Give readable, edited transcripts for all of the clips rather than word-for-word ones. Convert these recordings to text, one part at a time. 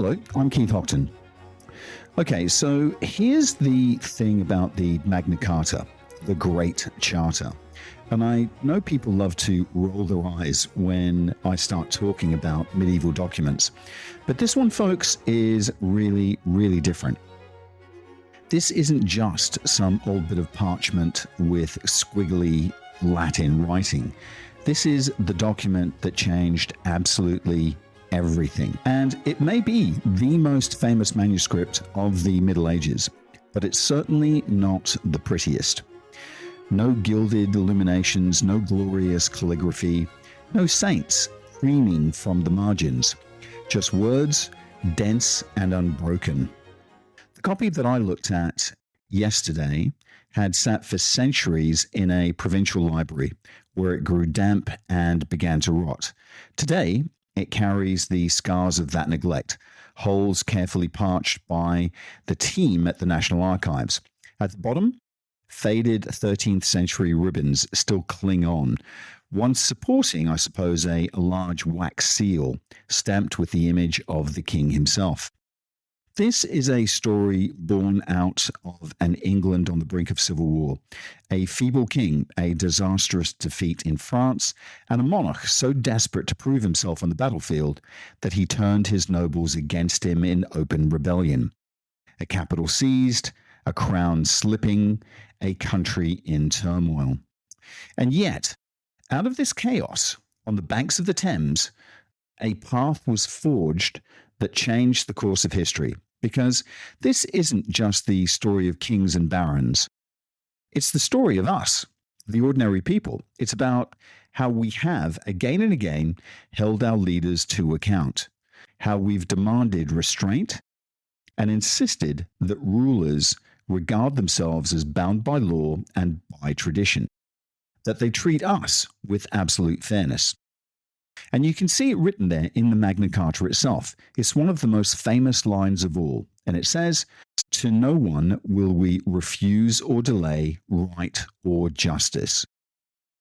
Hello, I'm Keith Hockton. Okay, so here's the thing about the Magna Carta, the Great Charter. And I know people love to roll their eyes when I start talking about medieval documents. But this one, folks, is really, really different. This isn't just some old bit of parchment with squiggly Latin writing. This is the document that changed absolutely everything. And it may be the most famous manuscript of the Middle Ages, but it's certainly not the prettiest. No gilded illuminations, no glorious calligraphy, no saints streaming from the margins. Just words, dense and unbroken. The copy that I looked at yesterday had sat for centuries in a provincial library where it grew damp and began to rot. Today, it carries the scars of that neglect, holes carefully parched by the team at the National Archives. At the bottom, faded 13th century ribbons still cling on, once supporting, I suppose, a large wax seal stamped with the image of the king himself. This is a story born out of an England on the brink of civil war, a feeble king, a disastrous defeat in France, and a monarch so desperate to prove himself on the battlefield that he turned his nobles against him in open rebellion. A capital seized, a crown slipping, a country in turmoil. And yet, out of this chaos, on the banks of the Thames, a path was forged that changed the course of history. Because this isn't just the story of kings and barons. It's the story of us, the ordinary people. It's about how we have, again and again, held our leaders to account, how we've demanded restraint and insisted that rulers regard themselves as bound by law and by tradition, that they treat us with absolute fairness. And you can see it written there in the Magna Carta itself. It's one of the most famous lines of all. And it says, "To no one will we refuse or delay right or justice."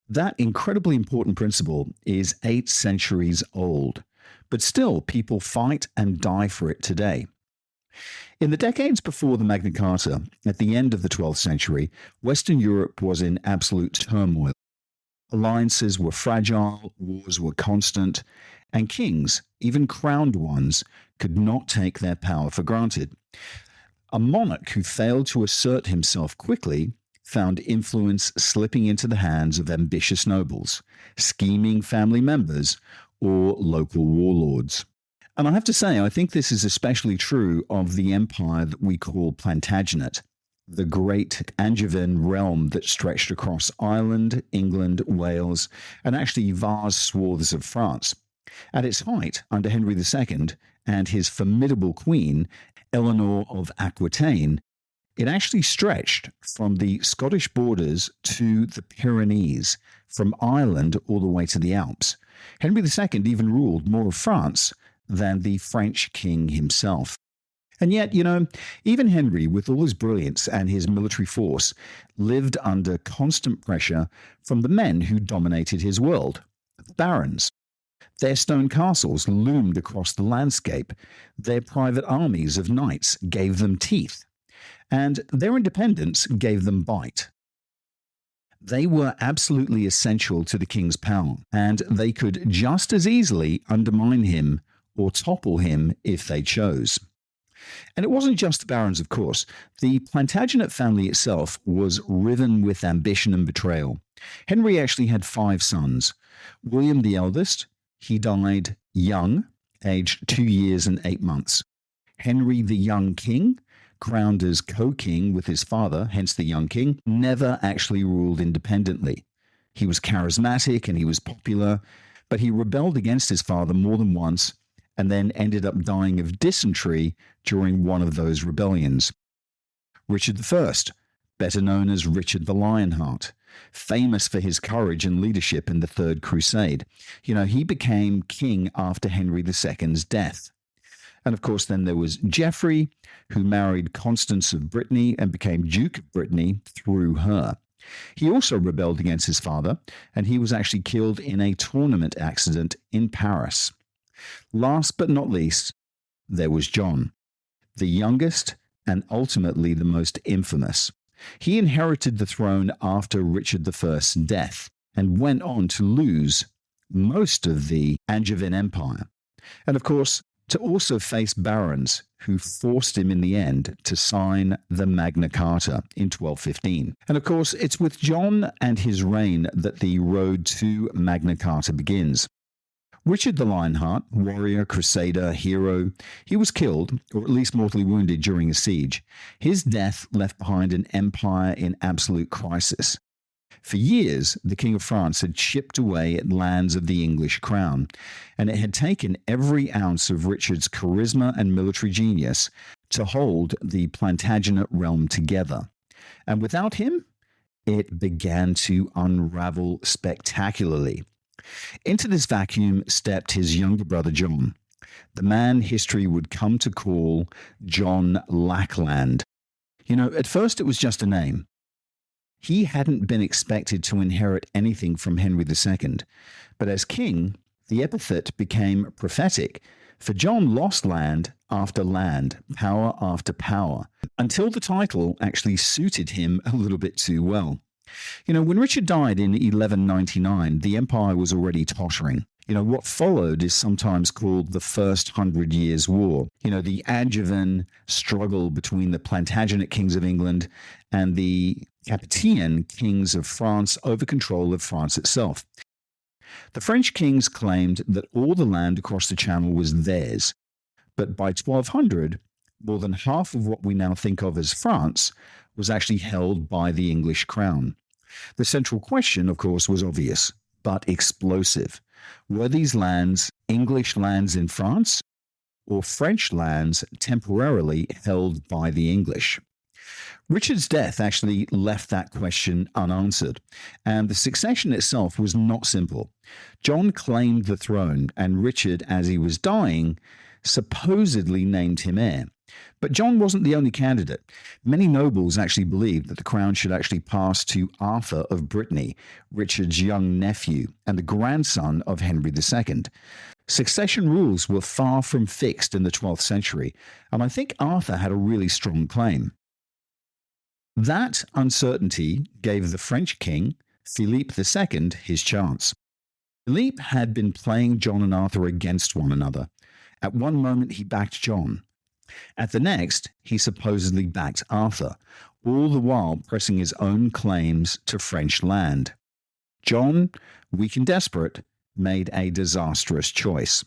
That incredibly important principle is 8 centuries old, but still people fight and die for it today. In the decades before the Magna Carta, at the end of the 12th century, Western Europe was in absolute turmoil. Alliances were fragile, wars were constant, and kings, even crowned ones, could not take their power for granted. A monarch who failed to assert himself quickly found influence slipping into the hands of ambitious nobles, scheming family members, or local warlords. And I have to say, I think this is especially true of the empire that we call Plantagenet, the great Angevin realm that stretched across Ireland, England, Wales, and actually vast swaths of France. At its height, under Henry II and his formidable queen, Eleanor of Aquitaine, it actually stretched from the Scottish borders to the Pyrenees, from Ireland all the way to the Alps. Henry II even ruled more of France than the French king himself. And yet, even Henry, with all his brilliance and his military force, lived under constant pressure from the men who dominated his world, the barons. Their stone castles loomed across the landscape. Their private armies of knights gave them teeth. And their independence gave them bite. They were absolutely essential to the king's power, and they could just as easily undermine him or topple him if they chose. And it wasn't just the barons, of course. The Plantagenet family itself was riven with ambition and betrayal. Henry actually had 5 sons. William the eldest, he died young, aged 2 years and 8 months. Henry the young king, crowned as co-king with his father, hence the young king, never actually ruled independently. He was charismatic and he was popular, but he rebelled against his father more than once and then ended up dying of dysentery during one of those rebellions. Richard I, better known as Richard the Lionheart, famous for his courage and leadership in the Third Crusade. He became king after Henry II's death. And of course, then there was Geoffrey, who married Constance of Brittany and became Duke of Brittany through her. He also rebelled against his father, and he was actually killed in a tournament accident in Paris. Last but not least, there was John, the youngest and ultimately the most infamous. He inherited the throne after Richard I's death and went on to lose most of the Angevin Empire. And of course, to also face barons who forced him in the end to sign the Magna Carta in 1215. And of course, it's with John and his reign that the road to Magna Carta begins. Richard the Lionheart, warrior, crusader, hero, he was killed, or at least mortally wounded during a siege. His death left behind an empire in absolute crisis. For years, the King of France had chipped away at lands of the English crown, and it had taken every ounce of Richard's charisma and military genius to hold the Plantagenet realm together. And without him, it began to unravel spectacularly. Into this vacuum stepped his younger brother John, the man history would come to call John Lackland. At first it was just a name. He hadn't been expected to inherit anything from Henry II, but as king, the epithet became prophetic, for John lost land after land, power after power, until the title actually suited him a little bit too well. When Richard died in 1199, the empire was already tottering. What followed is sometimes called the First 100 Years' War. The Angevin struggle between the Plantagenet kings of England and the Capetian kings of France over control of France itself. The French kings claimed that all the land across the Channel was theirs, but by 1200, more than half of what we now think of as France was actually held by the English crown. The central question, of course, was obvious, but explosive. Were these lands English lands in France or French lands temporarily held by the English? Richard's death actually left that question unanswered, and the succession itself was not simple. John claimed the throne, and Richard, as he was dying, supposedly named him heir. But John wasn't the only candidate. Many nobles actually believed that the crown should actually pass to Arthur of Brittany, Richard's young nephew and the grandson of Henry II. Succession rules were far from fixed in the 12th century, and I think Arthur had a really strong claim. That uncertainty gave the French king, Philippe II, his chance. Philippe had been playing John and Arthur against one another. At one moment, he backed John. At the next, he supposedly backed Arthur, all the while pressing his own claims to French land. John, weak and desperate, made a disastrous choice.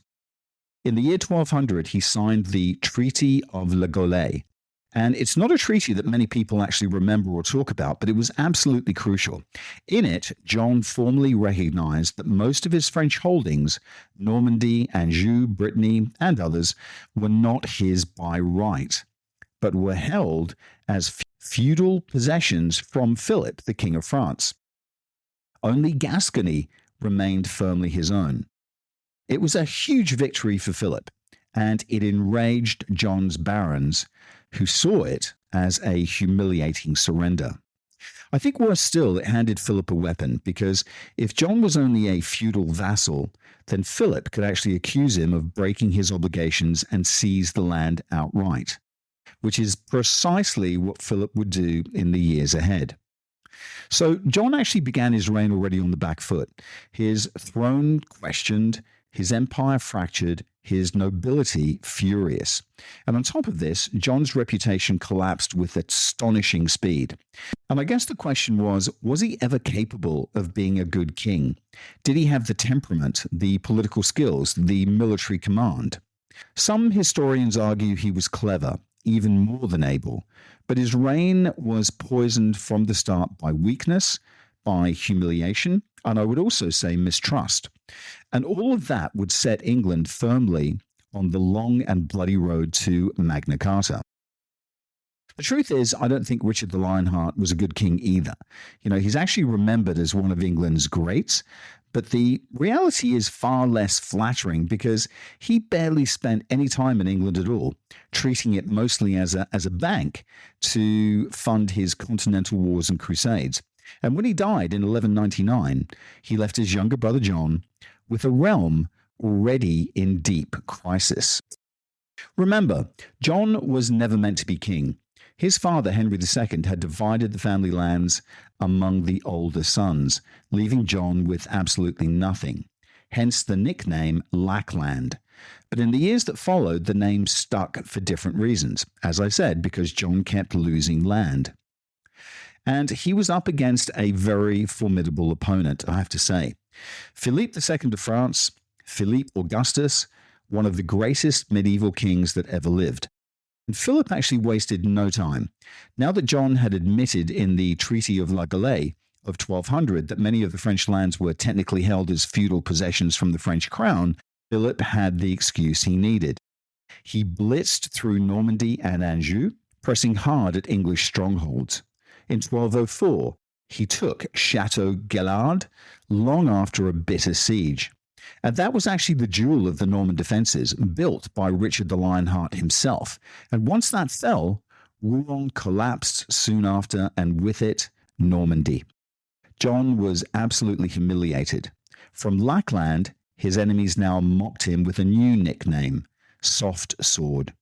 In the year 1200, he signed the Treaty of Le Gaulet, and it's not a treaty that many people actually remember or talk about, but it was absolutely crucial. In it, John formally recognized that most of his French holdings, Normandy, Anjou, Brittany, and others, were not his by right, but were held as feudal possessions from Philip, the King of France. Only Gascony remained firmly his own. It was a huge victory for Philip, and it enraged John's barons, who saw it as a humiliating surrender. I think worse still, it handed Philip a weapon, because if John was only a feudal vassal, then Philip could actually accuse him of breaking his obligations and seize the land outright, which is precisely what Philip would do in the years ahead. So John actually began his reign already on the back foot. His throne questioned, his empire fractured, his nobility furious. And on top of this, John's reputation collapsed with astonishing speed. And I guess the question was he ever capable of being a good king? Did he have the temperament, the political skills, the military command? Some historians argue he was clever, even more than able, but his reign was poisoned from the start by weakness, by humiliation, and I would also say mistrust. And all of that would set England firmly on the long and bloody road to Magna Carta. The truth is, I don't think Richard the Lionheart was a good king either. He's actually remembered as one of England's greats, but the reality is far less flattering because he barely spent any time in England at all, treating it mostly as a bank to fund his continental wars and crusades. And when he died in 1199, he left his younger brother John with a realm already in deep crisis. Remember, John was never meant to be king. His father, Henry II, had divided the family lands among the older sons, leaving John with absolutely nothing. Hence the nickname Lackland. But in the years that followed, the name stuck for different reasons. As I said, because John kept losing land. And he was up against a very formidable opponent, I have to say. Philippe II of France, Philippe Augustus, one of the greatest medieval kings that ever lived. And Philip actually wasted no time. Now that John had admitted in the Treaty of La Galette of 1200 that many of the French lands were technically held as feudal possessions from the French crown, Philip had the excuse he needed. He blitzed through Normandy and Anjou, pressing hard at English strongholds. In 1204, he took Chateau Gellard long after a bitter siege. And that was actually the jewel of the Norman defences, built by Richard the Lionheart himself. And once that fell, Rouen collapsed soon after, and with it, Normandy. John was absolutely humiliated. From Lackland, his enemies now mocked him with a new nickname, Soft Sword.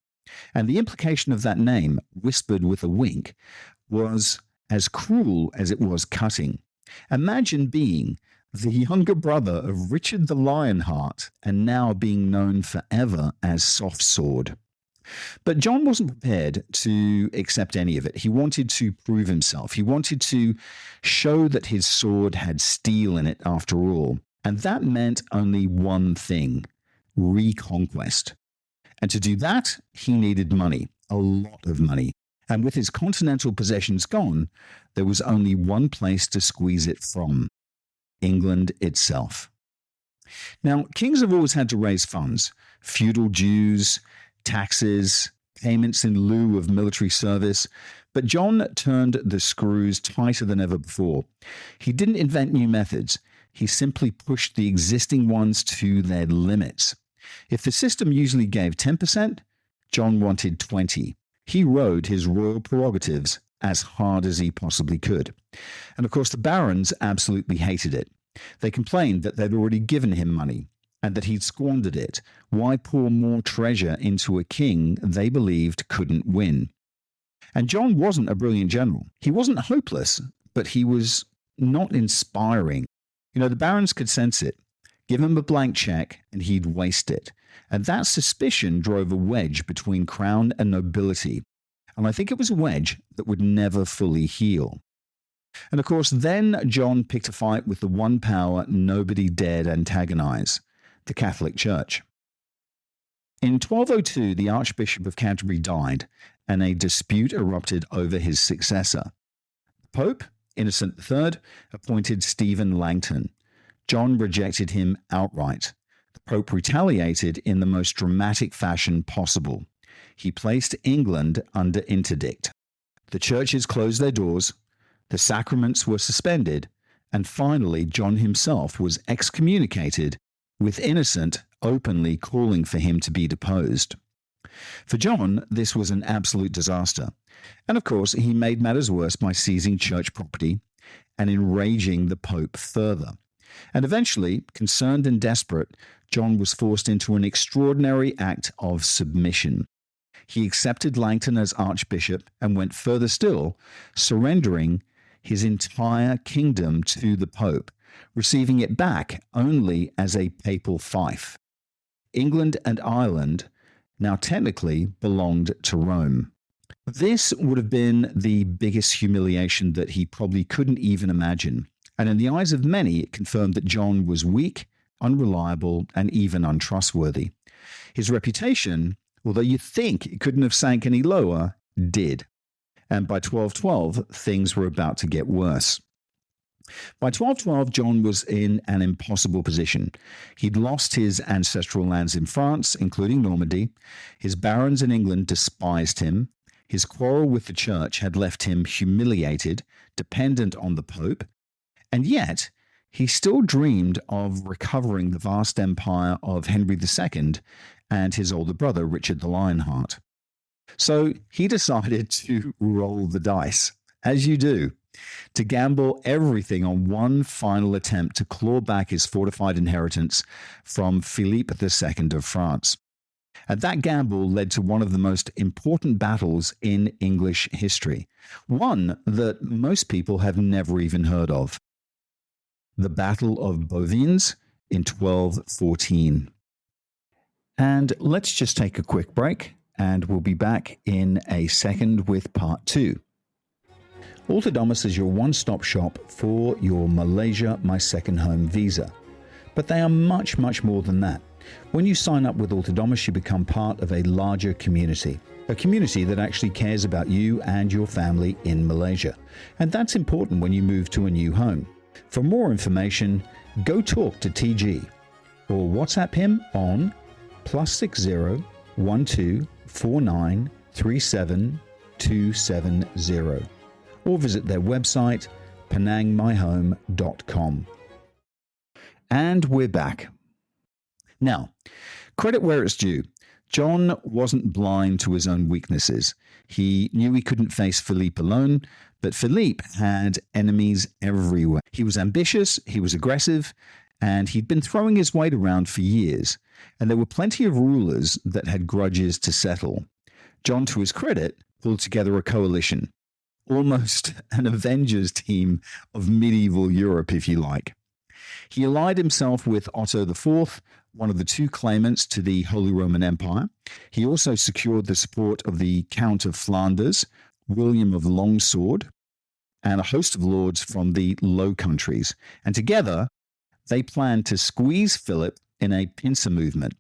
And the implication of that name, whispered with a wink, was as cruel as it was cutting. Imagine being the younger brother of Richard the Lionheart and now being known forever as Soft Sword. But John wasn't prepared to accept any of it. He wanted to prove himself. He wanted to show that his sword had steel in it after all. And that meant only one thing: reconquest. And to do that, he needed money, a lot of money. And with his continental possessions gone, there was only one place to squeeze it from: England itself. Now, kings have always had to raise funds: feudal dues, taxes, payments in lieu of military service. But John turned the screws tighter than ever before. He didn't invent new methods. He simply pushed the existing ones to their limits. If the system usually gave 10%, John wanted 20%. He rode his royal prerogatives as hard as he possibly could. And of course, the barons absolutely hated it. They complained that they'd already given him money and that he'd squandered it. Why pour more treasure into a king they believed couldn't win? And John wasn't a brilliant general. He wasn't hopeless, but he was not inspiring. You know, the barons could sense it. Give him a blank check and he'd waste it. And that suspicion drove a wedge between crown and nobility. And I think it was a wedge that would never fully heal. And of course, then John picked a fight with the one power nobody dared antagonize: the Catholic Church. In 1202, the Archbishop of Canterbury died, and a dispute erupted over his successor. The Pope, Innocent III, appointed Stephen Langton. John rejected him outright. The Pope retaliated in the most dramatic fashion possible. He placed England under interdict. The churches closed their doors, the sacraments were suspended, and finally John himself was excommunicated, with Innocent openly calling for him to be deposed. For John, this was an absolute disaster. And of course, he made matters worse by seizing church property and enraging the Pope further. And eventually, concerned and desperate, John was forced into an extraordinary act of submission. He accepted Langton as archbishop and went further still, surrendering his entire kingdom to the Pope, receiving it back only as a papal fief. England and Ireland now technically belonged to Rome. This would have been the biggest humiliation that he probably couldn't even imagine. And in the eyes of many, it confirmed that John was weak, unreliable, and even untrustworthy. His reputation, although you think it couldn't have sank any lower, did. And by 1212, things were about to get worse. By 1212, John was in an impossible position. He'd lost his ancestral lands in France, including Normandy. His barons in England despised him. His quarrel with the church had left him humiliated, dependent on the Pope. And yet, he still dreamed of recovering the vast empire of Henry II and his older brother, Richard the Lionheart. So he decided to roll the dice, as you do, to gamble everything on one final attempt to claw back his fortified inheritance from Philippe II of France. And that gamble led to one of the most important battles in English history, one that most people have never even heard of. The Battle of Bouvines in 1214. And let's just take a quick break, and we'll be back in a second with part 2. Autonomous is your one-stop shop for your Malaysia My Second Home visa. But they are much, much more than that. When you sign up with Autonomous, you become part of a larger community, a community that actually cares about you and your family in Malaysia. And that's important when you move to a new home. For more information, go talk to TG or WhatsApp him on +60 12 49 37 270 or visit their website penangmyhome.com. And we're back. Now, credit where it's due. John wasn't blind to his own weaknesses. He knew he couldn't face Philippe alone, but Philippe had enemies everywhere. He was ambitious, he was aggressive, and he'd been throwing his weight around for years. And there were plenty of rulers that had grudges to settle. John, to his credit, pulled together a coalition, almost an Avengers team of medieval Europe, if you like. He allied himself with Otto IV, one of the two claimants to the Holy Roman Empire. He also secured the support of the Count of Flanders, William of Longsword, and a host of lords from the Low Countries. And together, they planned to squeeze Philip in a pincer movement.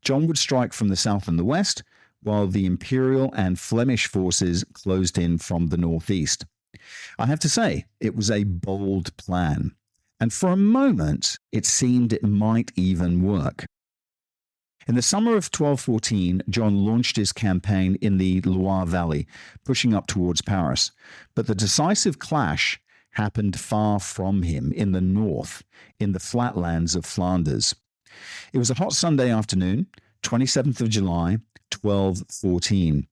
John would strike from the south and the west, while the Imperial and Flemish forces closed in from the northeast. I have to say, it was a bold plan. And for a moment, it seemed it might even work. In the summer of 1214, John launched his campaign in the Loire Valley, pushing up towards Paris. But the decisive clash happened far from him in the north, in the flatlands of Flanders. It was a hot Sunday afternoon, 27th of July, 1214.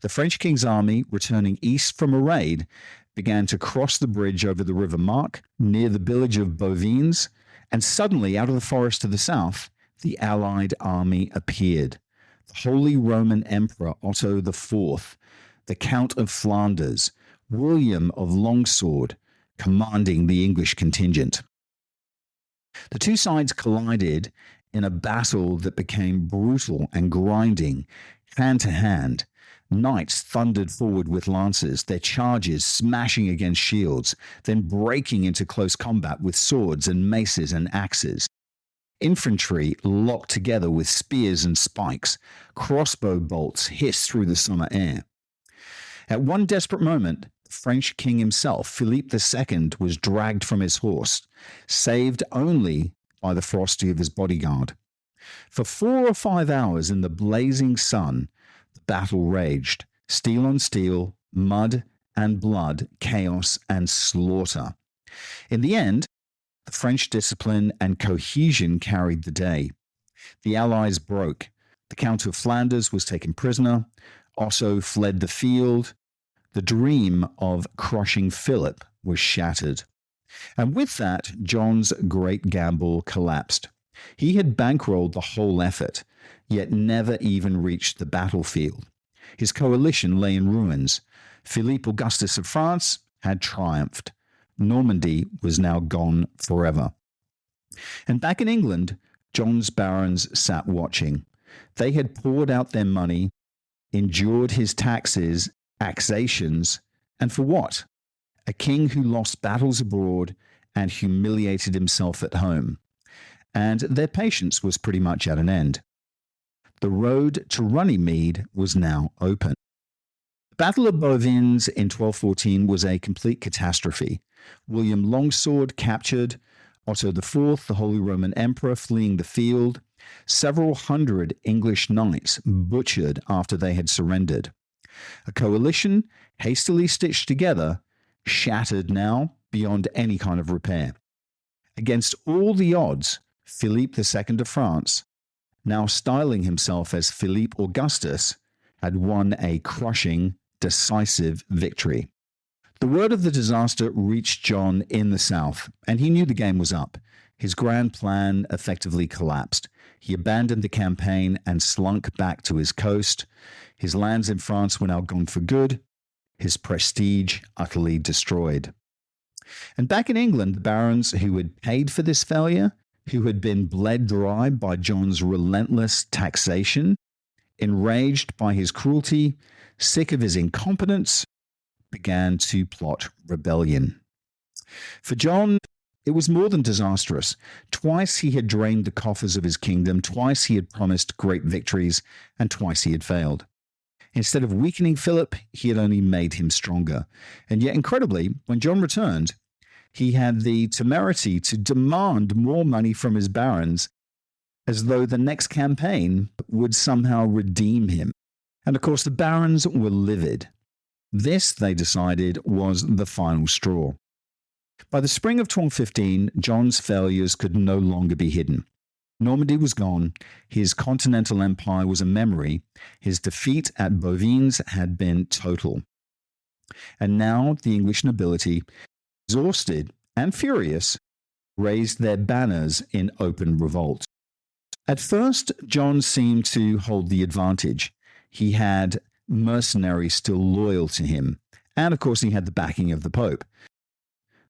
The French king's army, returning east from a raid, began to cross the bridge over the River Marque near the village of Bouvines, and suddenly, out of the forest to the south, the Allied army appeared. The Holy Roman Emperor Otto IV, the Count of Flanders, William of Longsword, commanding the English contingent. The two sides collided in a battle that became brutal and grinding, hand to hand. Knights thundered forward with lances, their charges smashing against shields, then breaking into close combat with swords and maces and axes. Infantry locked together with spears and spikes. Crossbow bolts hissed through the summer air. At one desperate moment, the French king himself, Philippe II, was dragged from his horse, saved only by the ferocity of his bodyguard. For 4 or 5 hours in the blazing sun, the battle raged, steel on steel, mud and blood, chaos and slaughter. In the end, the French discipline and cohesion carried the day. The Allies broke. The Count of Flanders was taken prisoner. Otto fled the field. The dream of crushing Philip was shattered. And with that, John's great gamble collapsed. He had bankrolled the whole effort, yet never even reached the battlefield. His coalition lay in ruins. Philippe Augustus of France had triumphed. Normandy was now gone forever. And back in England, John's barons sat watching. They had poured out their money, endured his taxes, accusations, and for what? A king who lost battles abroad and humiliated himself at home. And their patience was pretty much at an end. The road to Runnymede was now open. The Battle of Bouvines in 1214 was a complete catastrophe. William Longsword captured, Otto IV, the Holy Roman Emperor, fleeing the field, several hundred English knights butchered after they had surrendered. A coalition, hastily stitched together, shattered now beyond any kind of repair. Against all the odds, Philippe II of France, now styling himself as Philippe Augustus, had won a crushing, decisive victory. The word of the disaster reached John in the south, and he knew the game was up. His grand plan effectively collapsed. He abandoned the campaign and slunk back to his coast. His lands in France were now gone for good, his prestige utterly destroyed. And back in England, the barons who had paid for this failure, who had been bled dry by John's relentless taxation, enraged by his cruelty, sick of his incompetence, began to plot rebellion. For John, it was more than disastrous. Twice he had drained the coffers of his kingdom, twice he had promised great victories, and twice he had failed. Instead of weakening Philip, he had only made him stronger. And yet, incredibly, when John returned, he had the temerity to demand more money from his barons, as though the next campaign would somehow redeem him. And of course, the barons were livid. This, they decided, was the final straw. By the spring of 1215, John's failures could no longer be hidden. Normandy was gone, his continental empire was a memory, his defeat at Bouvines had been total. And now the English nobility, exhausted and furious, raised their banners in open revolt. At first, John seemed to hold the advantage. He had mercenaries still loyal to him, and of course he had the backing of the Pope.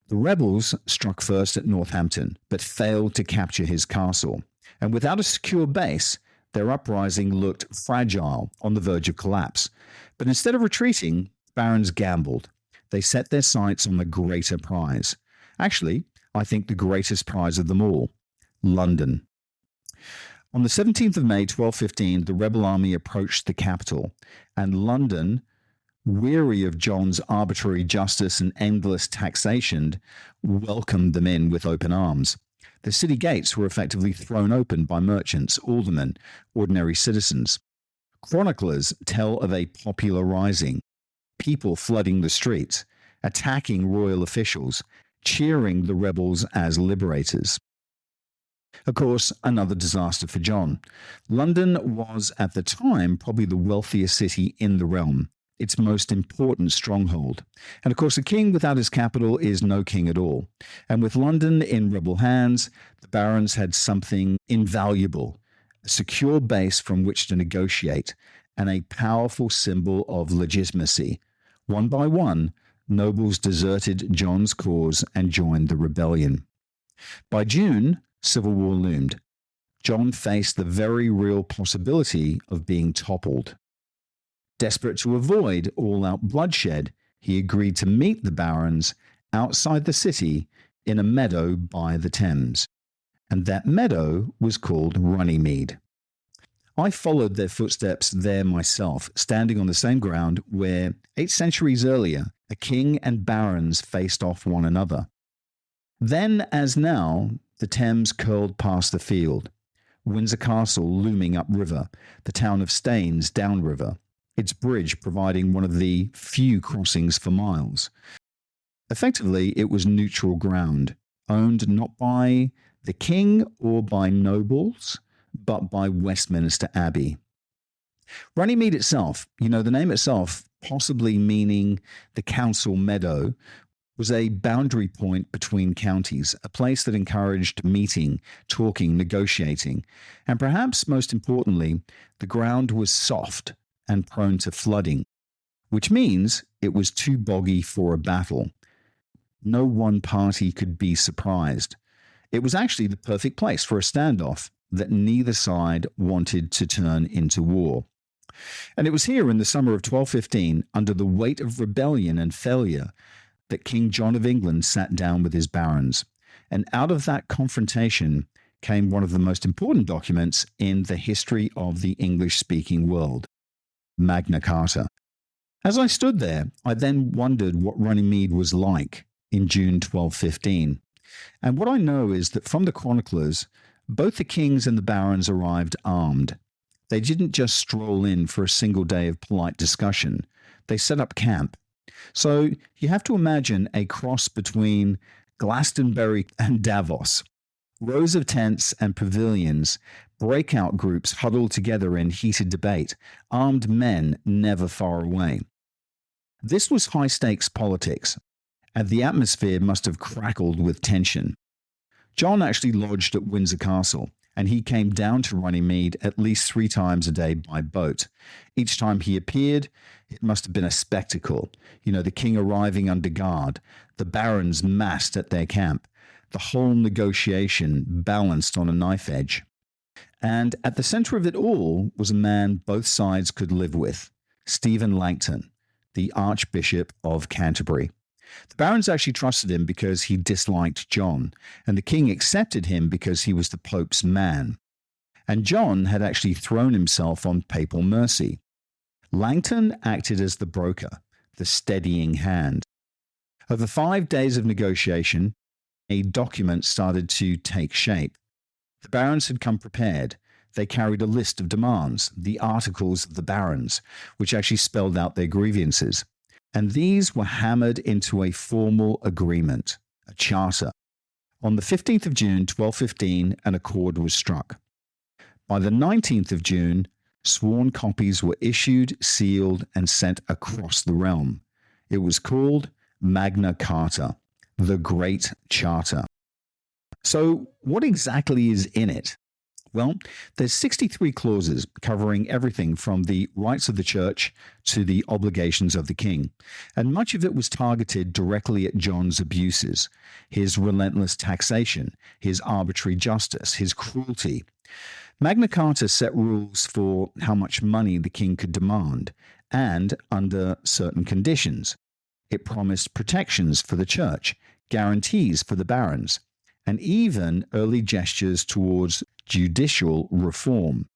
The rebels struck first at Northampton, but failed to capture his castle. And without a secure base, their uprising looked fragile, on the verge of collapse. But instead of retreating, barons gambled. They set their sights on the greater prize. Actually, I think the greatest prize of them all, London. On the 17th of May, 1215, the rebel army approached the capital, and London, weary of John's arbitrary justice and endless taxation, welcomed them in with open arms. The city gates were effectively thrown open by merchants, aldermen, ordinary citizens. Chroniclers tell of a popular rising, people flooding the streets, attacking royal officials, cheering the rebels as liberators. Of course, another disaster for John. London was, at the time, probably the wealthiest city in the realm, its most important stronghold. And of course, a king without his capital is no king at all. And with London in rebel hands, the barons had something invaluable, a secure base from which to negotiate, and a powerful symbol of legitimacy. One by one, nobles deserted John's cause and joined the rebellion. By June, civil war loomed. John faced the very real possibility of being toppled. Desperate to avoid all-out bloodshed, he agreed to meet the barons outside the city in a meadow by the Thames. And that meadow was called Runnymede. I followed their footsteps there myself, standing on the same ground where, 8 centuries earlier, a king and barons faced off one another. Then, as now, the Thames curled past the field, Windsor Castle looming upriver, the town of Staines downriver, its bridge providing one of the few crossings for miles. Effectively, it was neutral ground, owned not by the king or by nobles, but by Westminster Abbey. Runnymede itself, the name itself, possibly meaning the council meadow, was a boundary point between counties, a place that encouraged meeting, talking, negotiating, and perhaps most importantly, the ground was soft and prone to flooding, which means it was too boggy for a battle. No one party could be surprised. It was actually the perfect place for a standoff that neither side wanted to turn into war. And it was here in the summer of 1215, under the weight of rebellion and failure, that King John of England sat down with his barons. And out of that confrontation came one of the most important documents in the history of the English-speaking world, Magna Carta. As I stood there, I then wondered what Runnymede was like in June 1215. And what I know is that from the chroniclers, both the kings and the barons arrived armed. They didn't just stroll in for a single day of polite discussion. They set up camp. So you have to imagine a cross between Glastonbury and Davos. Rows of tents and pavilions, breakout groups huddled together in heated debate, armed men never far away. This was high-stakes politics, and the atmosphere must have crackled with tension. John actually lodged at Windsor Castle, and he came down to Runnymede at least 3 times a day by boat. Each time he appeared, it must have been a spectacle. The king arriving under guard, the barons massed at their camp, the whole negotiation balanced on a knife edge. And at the center of it all was a man both sides could live with, Stephen Langton, the Archbishop of Canterbury. The barons actually trusted him because he disliked John, and the king accepted him because he was the Pope's man. And John had actually thrown himself on papal mercy. Langton acted as the broker, the steadying hand. Over 5 days of negotiation, a document started to take shape. The barons had come prepared. They carried a list of demands, the Articles of the Barons, which actually spelled out their grievances. And these were hammered into a formal agreement, a charter. On the 15th of June, 1215, an accord was struck. By the 19th of June, sworn copies were issued, sealed, and sent across the realm. It was called Magna Carta, the Great Charter. So what exactly is in it? Well, there's 63 clauses covering everything from the rights of the church to the obligations of the king. And much of it was targeted directly at John's abuses, his relentless taxation, his arbitrary justice, his cruelty. Magna Carta set rules for how much money the king could demand, and under certain conditions. It promised protections for the church, guarantees for the barons, and even early gestures towards judicial reform.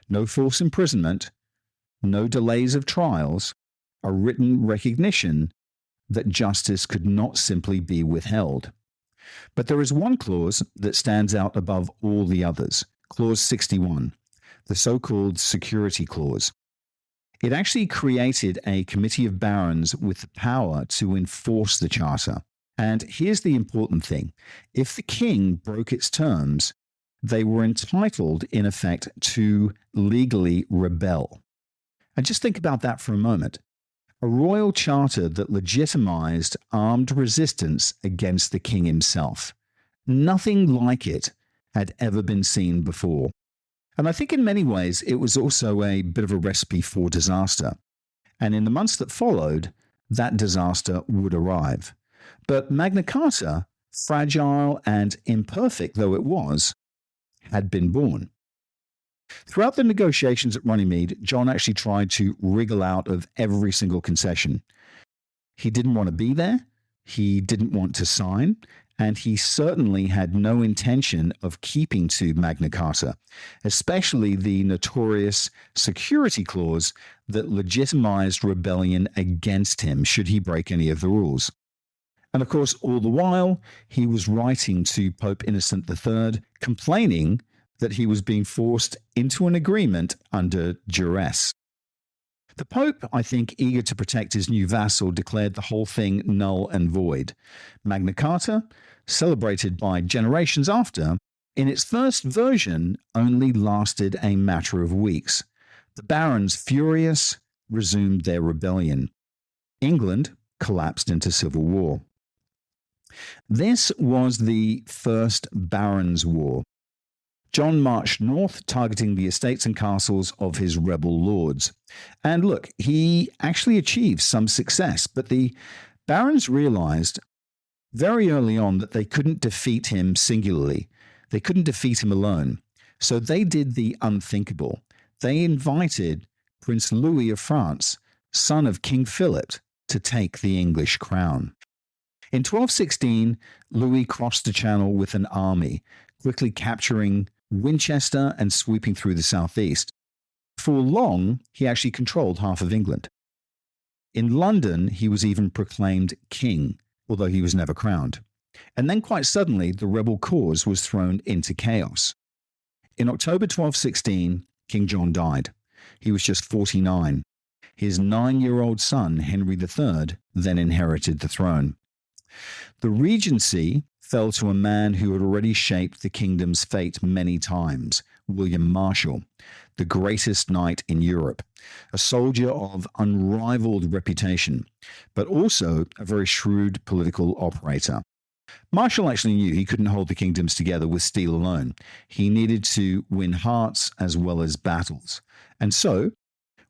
No false imprisonment, no delays of trials, a written recognition that justice could not simply be withheld. But there is one clause that stands out above all the others, Clause 61, the so-called Security Clause. It actually created a committee of barons with the power to enforce the charter. And here's the important thing. If the king broke its terms, they were entitled, in effect, to legally rebel. And just think about that for a moment. A royal charter that legitimized armed resistance against the king himself. Nothing like it had ever been seen before. And I think in many ways it was also a bit of a recipe for disaster. And in the months that followed, that disaster would arrive. But Magna Carta, fragile and imperfect though it was, had been born. Throughout the negotiations at Runnymede, John actually tried to wriggle out of every single concession. He didn't want to be there, he didn't want to sign, and he certainly had no intention of keeping to Magna Carta, especially the notorious security clause that legitimized rebellion against him should he break any of the rules. And of course, all the while, he was writing to Pope Innocent III, complaining that he was being forced into an agreement under duress. The Pope, I think, eager to protect his new vassal, declared the whole thing null and void. Magna Carta, celebrated by generations after, in its first version only lasted a matter of weeks. The barons, furious, resumed their rebellion. England collapsed into civil war. This was the First Barons' War. John marched north, targeting the estates and castles of his rebel lords. And look, he actually achieved some success, but the barons realized very early on that they couldn't defeat him singularly. They couldn't defeat him alone. So they did the unthinkable. They invited Prince Louis of France, son of King Philip, to take the English crown. In 1216, Louis crossed the Channel with an army, quickly capturing Winchester and sweeping through the southeast. For long, he actually controlled half of England. In London, he was even proclaimed king, although he was never crowned. And then quite suddenly, the rebel cause was thrown into chaos. In October 1216, King John died. He was just 49. His 9-year-old son, Henry III, then inherited the throne. The regency fell to a man who had already shaped the kingdom's fate many times, William Marshal, the greatest knight in Europe, a soldier of unrivaled reputation, but also a very shrewd political operator. Marshall actually knew he couldn't hold the kingdoms together with steel alone. He needed to win hearts as well as battles. And so,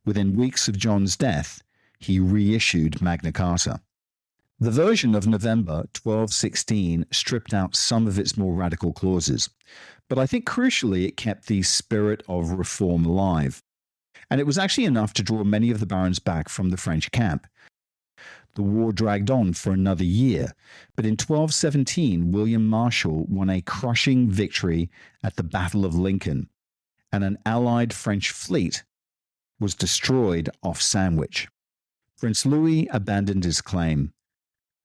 within weeks of John's death, he reissued Magna Carta. The version of November 1216 stripped out some of its more radical clauses, but I think crucially it kept the spirit of reform alive. And it was actually enough to draw many of the barons back from the French camp. The war dragged on for another year, but in 1217, William Marshall won a crushing victory at the Battle of Lincoln, and an allied French fleet was destroyed off Sandwich. Prince Louis abandoned his claim,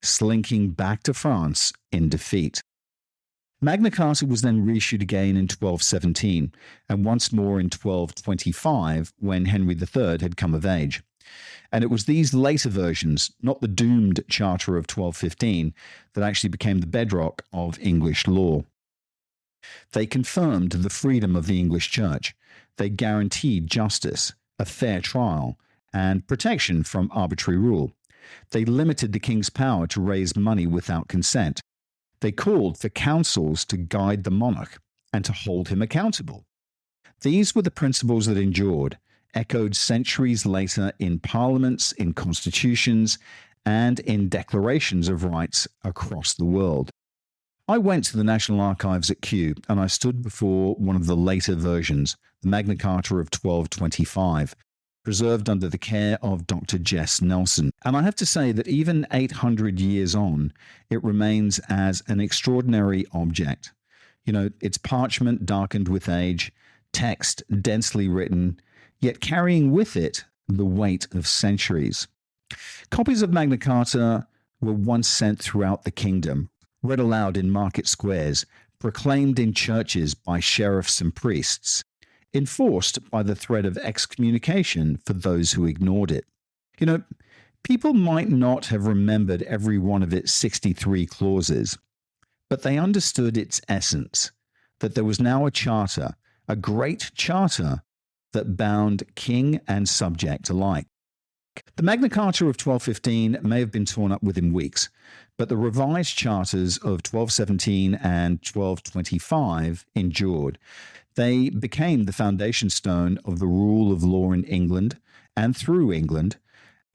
slinking back to France in defeat. Magna Carta was then reissued again in 1217, and once more in 1225 when Henry III had come of age. And it was these later versions, not the doomed Charter of 1215, that actually became the bedrock of English law. They confirmed the freedom of the English Church. They guaranteed justice, a fair trial, and protection from arbitrary rule. They limited the king's power to raise money without consent. They called for councils to guide the monarch and to hold him accountable. These were the principles that endured, echoed centuries later in parliaments, in constitutions, and in declarations of rights across the world. I went to the National Archives at Kew and I stood before one of the later versions, the Magna Carta of 1225, preserved under the care of Dr. Jess Nelson. And I have to say that even 800 years on, it remains as an extraordinary object. You know, it's parchment darkened with age, text densely written, yet carrying with it the weight of centuries. Copies of Magna Carta were once sent throughout the kingdom, read aloud in market squares, proclaimed in churches by sheriffs and priests, enforced by the threat of excommunication for those who ignored it. You know, people might not have remembered every one of its 63 clauses, but they understood its essence, that there was now a charter, a great charter that bound king and subject alike. The Magna Carta of 1215 may have been torn up within weeks, but the revised charters of 1217 and 1225 endured. They became the foundation stone of the rule of law in England and through England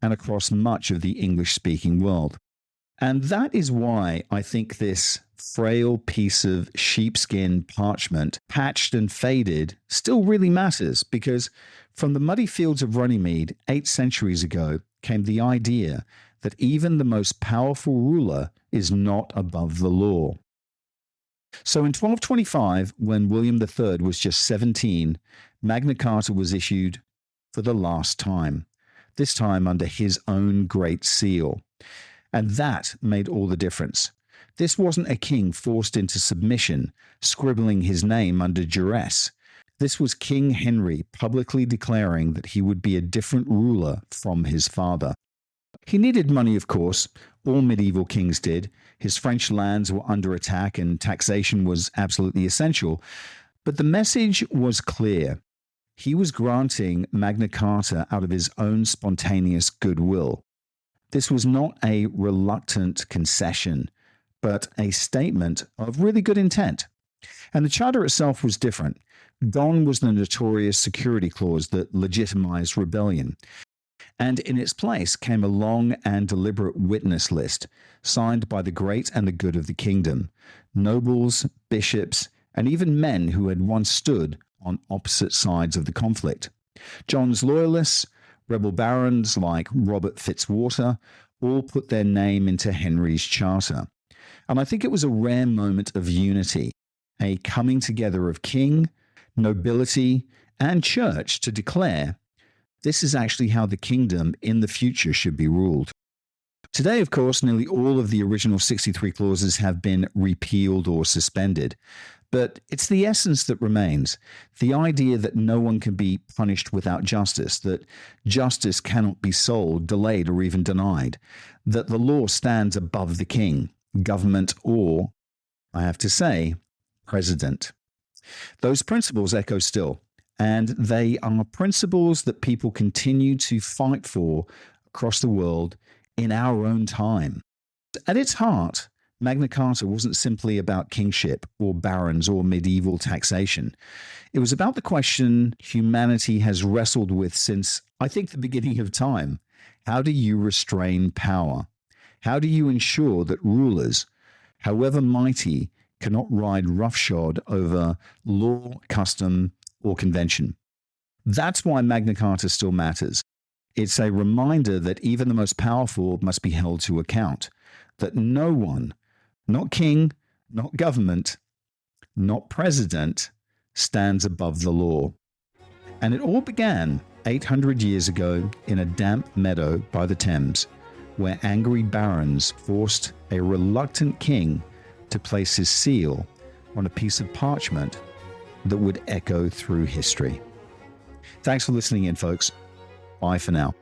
and across much of the English-speaking world. And that is why I think this frail piece of sheepskin parchment, patched and faded, still really matters, because from the muddy fields of Runnymede 8 centuries ago came the idea that even the most powerful ruler is not above the law. So in 1225, when William III was just 17, Magna Carta was issued for the last time, this time under his own great seal. And that made all the difference. This wasn't a king forced into submission, scribbling his name under duress. This was King Henry publicly declaring that he would be a different ruler from his father. He needed money, of course. All medieval kings did. His French lands were under attack and taxation was absolutely essential. But the message was clear. He was granting Magna Carta out of his own spontaneous goodwill. This was not a reluctant concession, but a statement of really good intent. And the charter itself was different. Gone was the notorious security clause that legitimized rebellion. And in its place came a long and deliberate witness list, signed by the great and the good of the kingdom, nobles, bishops, and even men who had once stood on opposite sides of the conflict. John's loyalists, rebel barons like Robert Fitzwater, all put their name into Henry's charter. And I think it was a rare moment of unity, a coming together of king, nobility, and church to declare this is actually how the kingdom in the future should be ruled. Today, of course, nearly all of the original 63 clauses have been repealed or suspended. But it's the essence that remains, the idea that no one can be punished without justice, that justice cannot be sold, delayed, or even denied, that the law stands above the king, government, or, I have to say, president. Those principles echo still, and they are principles that people continue to fight for across the world in our own time. At its heart, Magna Carta wasn't simply about kingship or barons or medieval taxation. It was about the question humanity has wrestled with since, I think, the beginning of time. How do you restrain power? How do you ensure that rulers, however mighty, cannot ride roughshod over law, custom, or convention? That's why Magna Carta still matters. It's a reminder that even the most powerful must be held to account, that no one, not king, not government, not president, stands above the law. And it all began 800 years ago in a damp meadow by the Thames, where angry barons forced a reluctant king to place his seal on a piece of parchment that would echo through history. Thanks for listening in, folks. Bye for now.